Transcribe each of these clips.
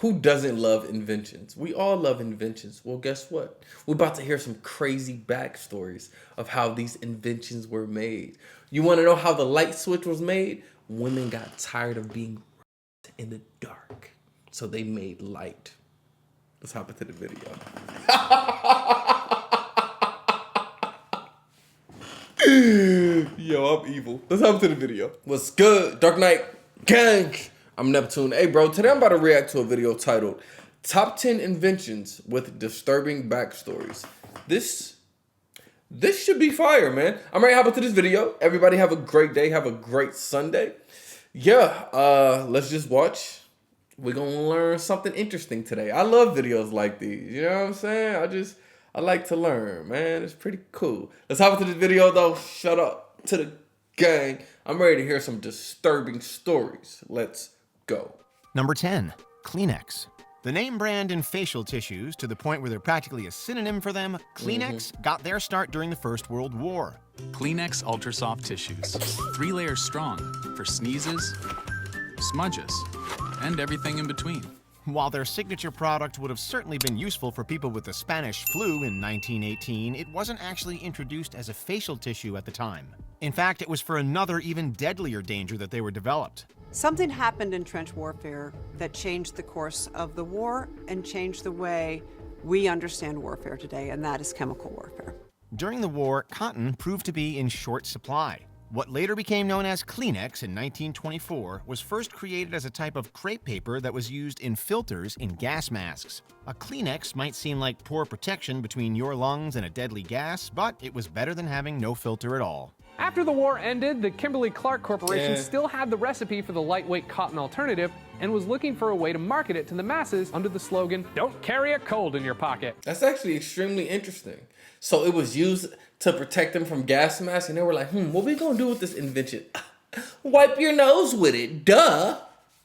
Who doesn't love inventions? We all love inventions. Well, guess what? We're about to hear some crazy backstories of how these inventions were made. You want to know how the light switch was made? Women got tired of being in the dark, so they made light. Let's hop into the video. Yo, I'm evil. Let's hop into the video. What's good, Dark Knight Gang? I'm Neptune. Hey, bro, today I'm about to react to a video titled Top 10 Inventions with Disturbing Backstories. This should be fire, man. I'm ready to hop into this video. Everybody have a great day. Have a great Sunday. Yeah, let's just watch. We're going to learn something interesting today. I love videos like these. You know what I'm saying? I like to learn, man. It's pretty cool. Let's hop into this video, though. Shut up to the gang. I'm ready to hear some disturbing stories. Let's go. Number 10, Kleenex. The name brand in facial tissues, to the point where they're practically a synonym for them, Kleenex got their start during the First World War. Kleenex Ultra Soft Tissues. 3 layers strong for sneezes, smudges, and everything in between. While their signature product would have certainly been useful for people with the Spanish flu in 1918, it wasn't actually introduced as a facial tissue at the time. In fact, it was for another, even deadlier danger that they were developed. Something happened in trench warfare that changed the course of the war and changed the way we understand warfare today, and that is chemical warfare. During the war, cotton proved to be in short supply. What later became known as Kleenex in 1924 was first created as a type of crepe paper that was used in filters in gas masks. A Kleenex might seem like poor protection between your lungs and a deadly gas, but it was better than having no filter at all. After the war ended, the Kimberly-Clark Corporation still had the recipe for the lightweight cotton alternative and was looking for a way to market it to the masses under the slogan, "Don't carry a cold in your pocket." That's actually extremely interesting. So it was used to protect them from gas masks, and they were like, what we gonna do with this invention? Wipe your nose with it, duh.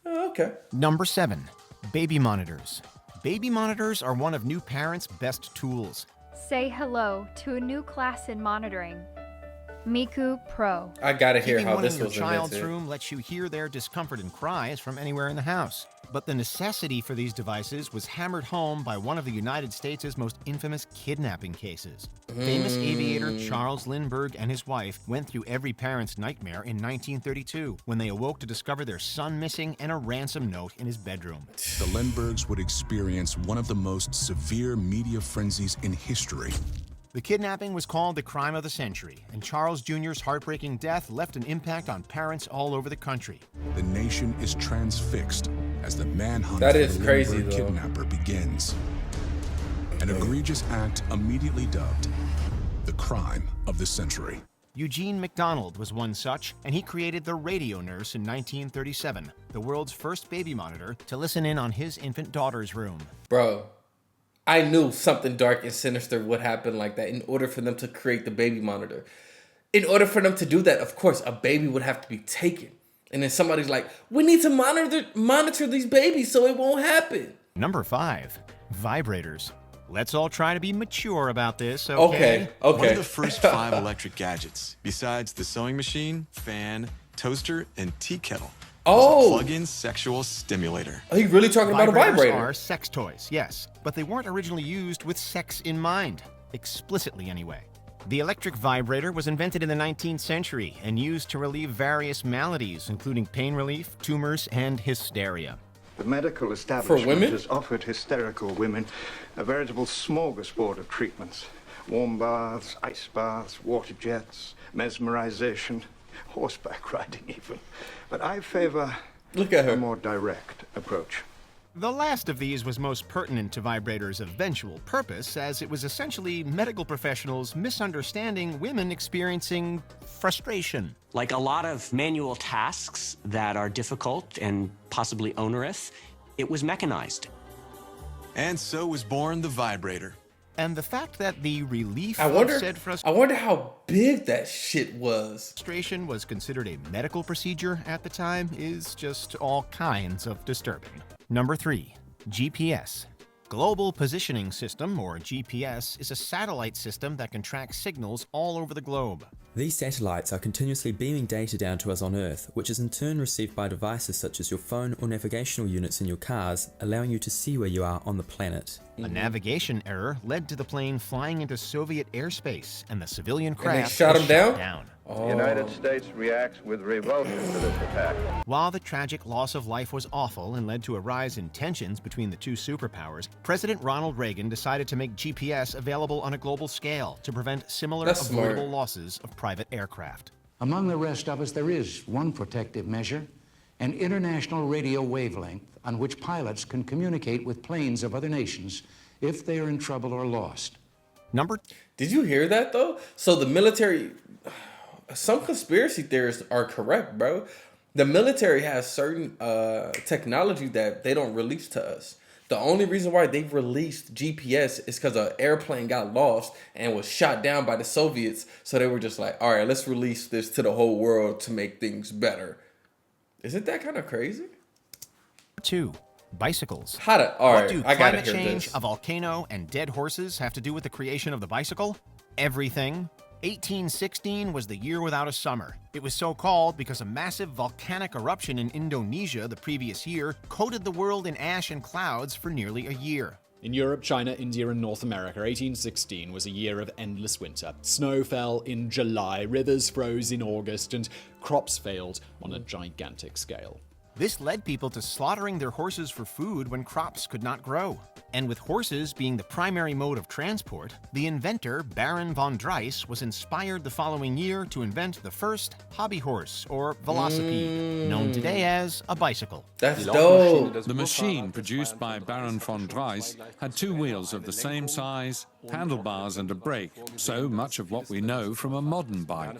Okay. Number 7, baby monitors. Baby monitors are one of new parents' best tools. Say hello to a new class in monitoring. Miku Pro. I gotta hear Keeping how one this in your was child's invented. room lets you hear their discomfort and cries from anywhere in the house. But the necessity for these devices was hammered home by one of the United States' most infamous kidnapping cases. Famous aviator Charles Lindbergh and his wife went through every parent's nightmare in 1932 when they awoke to discover their son missing and a ransom note in his bedroom. The Lindberghs would experience one of the most severe media frenzies in history. The kidnapping was called the crime of the century, and Charles Jr.'s heartbreaking death left an impact on parents all over the country. The nation is transfixed as the manhunt That for is the crazy, Lindbergh though. kidnapper begins. An egregious act immediately dubbed the crime of the century. Eugene MacDonald was one such, and he created the radio nurse in 1937, the world's first baby monitor, to listen in on his infant daughter's room. Bro, I knew something dark and sinister would happen like that in order for them to create the baby monitor. In order for them to do that, of course, a baby would have to be taken. And then somebody's like, we need to monitor these babies so it won't happen. Number 5, vibrators. Let's all try to be mature about this, Okay. One of the first 5 electric gadgets, besides the sewing machine, fan, toaster, and tea kettle, was a plug-in sexual stimulator. Are you really talking about a vibrator? Vibrators are sex toys, yes, but they weren't originally used with sex in mind, explicitly anyway. The electric vibrator was invented in the 19th century and used to relieve various maladies, including pain relief, tumors, and hysteria. The medical establishment women? has offered hysterical women a veritable smorgasbord of treatments. Warm baths, ice baths, water jets, mesmerization, horseback riding even. But I favor a more direct approach. The last of these was most pertinent to vibrators' eventual purpose, as it was essentially medical professionals misunderstanding women experiencing frustration. Like a lot of manual tasks that are difficult and possibly onerous, it was mechanized. And so was born the vibrator. And the fact that the relief I of wonder said how big that shit was. frustration was considered a medical procedure at the time is just all kinds of disturbing. Number 3, GPS. Global Positioning System, or GPS, is a satellite system that can track signals all over the globe. These satellites are continuously beaming data down to us on Earth, which is in turn received by devices such as your phone or navigational units in your cars, allowing you to see where you are on the planet. A navigation error led to the plane flying into Soviet airspace, and the civilian craft shot was him shot down? The United States reacts with revulsion to this attack. While the tragic loss of life was awful and led to a rise in tensions between the two superpowers, President Ronald Reagan decided to make GPS available on a global scale to prevent similar avoidable losses of private aircraft. Among the rest of us, there is one protective measure, an international radio wavelength on which pilots can communicate with planes of other nations if they are in trouble or lost. Did you hear that though? So the military, some conspiracy theorists are correct, bro. The military has certain technology that they don't release to us. The only reason why they've released GPS is because an airplane got lost and was shot down by the Soviets. So they were just like, all right, let's release this to the whole world to make things better. Isn't that kind of crazy? 2. Bicycles. What do climate change, a volcano, and dead horses have to do with the creation of the bicycle? Everything. 1816 was the year without a summer. It was so called because a massive volcanic eruption in Indonesia the previous year coated the world in ash and clouds for nearly a year. In Europe, China, India, and North America, 1816 was a year of endless winter. Snow fell in July, rivers froze in August, and crops failed on a gigantic scale. This led people to slaughtering their horses for food when crops could not grow. And with horses being the primary mode of transport, the inventor Baron von Drais was inspired the following year to invent the first hobby horse, or velocipede, known today as a bicycle. That's dope. The machine produced by Baron von Drais had two wheels of the same size, handlebars and a brake, so much of what we know from a modern bike.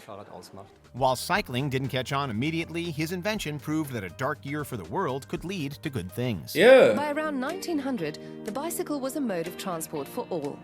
While cycling didn't catch on immediately, his invention proved that a dark year for the world could lead to good things. By around 1900, the bicycle was a mode of transport for all.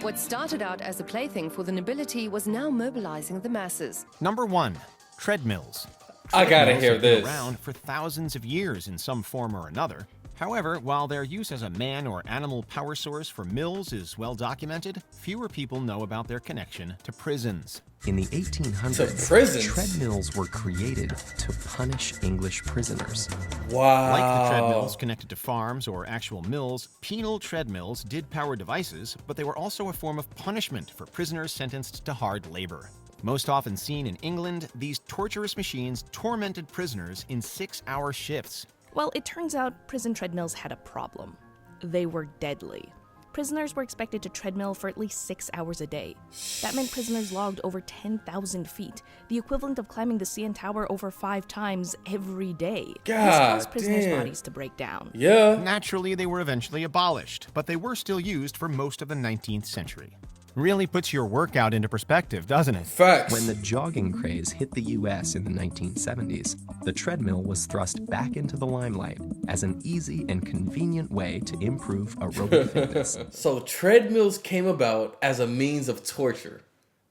What started out as a plaything for the nobility was now mobilizing the masses. Number 1. Treadmills. I gotta Treadmills hear have been this. around for thousands of years in some form or another. However, while their use as a man or animal power source for mills is well documented, fewer people know about their connection to prisons. In the 1800s, treadmills were created to punish English prisoners. Wow. Like the treadmills connected to farms or actual mills, penal treadmills did power devices, but they were also a form of punishment for prisoners sentenced to hard labor. Most often seen in England, these torturous machines tormented prisoners in 6-hour shifts. Well, it turns out prison treadmills had a problem. They were deadly. Prisoners were expected to treadmill for at least 6 hours a day. That meant prisoners logged over 10,000 feet, the equivalent of climbing the CN Tower over 5 times every day. This caused prisoners' bodies to break down. Naturally, they were eventually abolished, but they were still used for most of the 19th century. Really puts your workout into perspective, doesn't it? Facts. When the jogging craze hit the US in the 1970s, the treadmill was thrust back into the limelight as an easy and convenient way to improve aerobic fitness. So treadmills came about as a means of torture.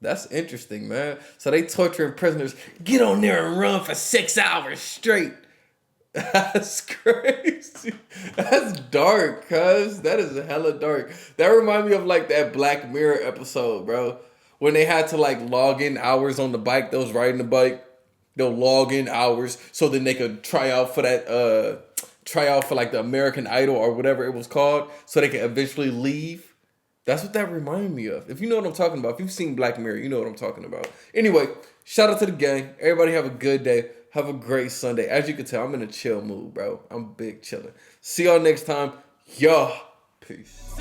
That's interesting, man. So they torturing prisoners. Get on there and run for 6 hours straight. That's crazy. That's dark, cuz. That is hella dark. That remind me of like that Black Mirror episode, bro. When they had to like log in hours on the bike, those riding the bike. They'll log in hours so then they could try out for that, like the American Idol or whatever it was called, so they could eventually leave. That's what that reminded me of. If you know what I'm talking about, if you've seen Black Mirror, you know what I'm talking about. Anyway, shout out to the gang. Everybody have a good day. Have a great Sunday. As you can tell, I'm in a chill mood, bro. I'm big chilling. See y'all next time. Y'all. Peace.